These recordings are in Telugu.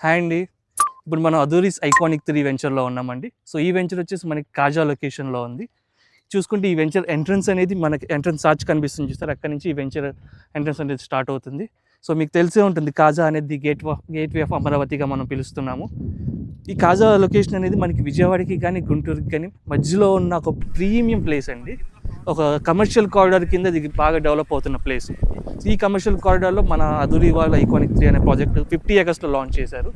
హాయ్ అండి. ఇప్పుడు మనం అదూరిస్ ఐకానిక్ 3 వెంచర్‌లో ఉన్నామండి. సో, ఈ వెంచర్ వచ్చేసి మనకి కాజా లొకేషన్‌లో ఉంది. చూసుకుంటే ఈ వెంచర్ ఎంట్రన్స్ అనేది మనకి ఎంట్రన్స్ ఆర్చ్ కనిపిస్తుంది చూసారా? అక్కడి నుంచి ఈ వెంచర్ ఎంట్రన్స్ అనేది స్టార్ట్ అవుతుంది. సో, మీకు తెలిసే ఉంటుంది కాజా అనేది గేట్‌వే ఆఫ్ అమరావతిగా మనం పిలుస్తున్నాము. ఈ కాజా లొకేషన్ అనేది మనకి విజయవాడకి కానీ, గుంటూరుకి కానీ మధ్యలో ఉన్న ఒక ప్రీమియం ప్లేస్ అండి. ఒక కమర్షియల్ కారిడార్ కింద ఇది బాగా డెవలప్ అవుతున్న ప్లేస్. ఈ కమర్షియల్ కారిడార్‌లో మన అదూరి వాళ్ళ ఐకానిక్ 3 అనే ప్రాజెక్ట్ 50 ఎకర్స్‌లో లాంచ్ చేశారు.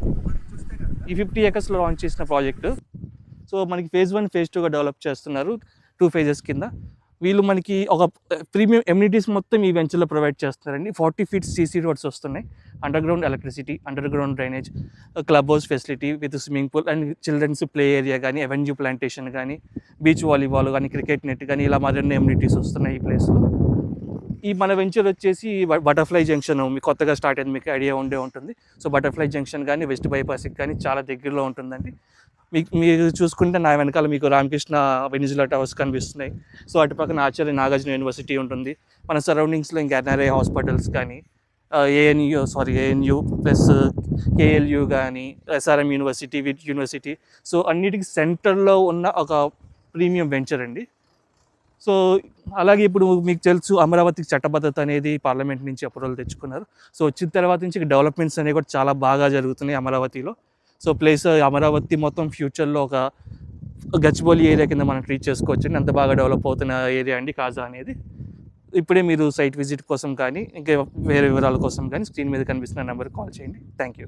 ఈ 50 ఎకర్స్‌లో లాంచ్ చేసిన ప్రాజెక్ట్ సో మనకి ఫేజ్ 1, ఫేజ్ 2గా డెవలప్ చేస్తున్నారు. 2 ఫేజెస్ కింద. వీళ్ళు మనకి ఒక ప్రీమియం ఎమ్యూనిటీస్ మొత్తం ఈ వెంచర్‌లో ప్రొవైడ్ చేస్తున్నారండి. 40 ఫీట్స్ సీసీ రోడ్స్ వస్తున్నాయి. Underground electricity, underground drainage, club house facility with swimming pool and children's play area కానీ, అవెన్యూ ప్లాంటేషన్ కానీ, బీచ్ వాలీబాల్ కానీ, క్రికెట్ నెట్ కానీ ఇలా మరిన్ని ఎమ్యూనిటీస్ వస్తున్నాయి ఈ ప్లేస్‌లో. ఈ మన వెంచర్ వచ్చేసి బటర్ఫ్లై జంక్షన్ మీకు కొత్తగా స్టార్ట్ అయింది, మీకు ఐడియా ఉండే ఉంటుంది. సో బటర్ఫ్లై జంక్షన్ కానీ, వెస్ట్ బైపాస్కి కానీ చాలా దగ్గరలో ఉంటుందండి. మీరు చూసుకుంటే నా వెనకాల మీకు రామకృష్ణ వెనిజులా టవర్స్ కనిపిస్తున్నాయి. సో అటు పక్కన ఆచార్య నాగార్జున యూనివర్సిటీ ఉంటుంది. మన సరౌండింగ్స్లో ఇంకా ఎన్ఆర్ఐ హాస్పిటల్స్ కానీ, ఏఎన్యూ ప్లస్ కేఎల్యూ కానీ, SRM university, VIT university, so అన్నిటికీ సెంటర్లో ఉన్న ఒక ప్రీమియం వెంచర్ అండి. సో అలాగే ఇప్పుడు మీకు తెలుసు అమరావతికి చట్టబద్ధత అనేది పార్లమెంట్ నుంచి అప్రూవల్ తెచ్చుకున్నారు. సో వచ్చిన తర్వాత నుంచి డెవలప్మెంట్స్ అనేవి కూడా చాలా బాగా జరుగుతున్నాయి అమరావతిలో. సో ప్లేస్ అమరావతి మొత్తం ఫ్యూచర్లో ఒక గచ్చిబౌలి ఏరియా కింద మనం ట్రీట్ చేసుకోవచ్చు. అంత బాగా డెవలప్ అవుతున్న ఏరియా అండి కాజా అనేది. ఇప్పుడే మీరు సైట్ విజిట్ కోసం కానీ, ఇంకా వేరే వివరాల కోసం కానీ స్క్రీన్ మీద కనిపిస్తున్న నెంబర్కి కాల్ చేయండి. Thank you.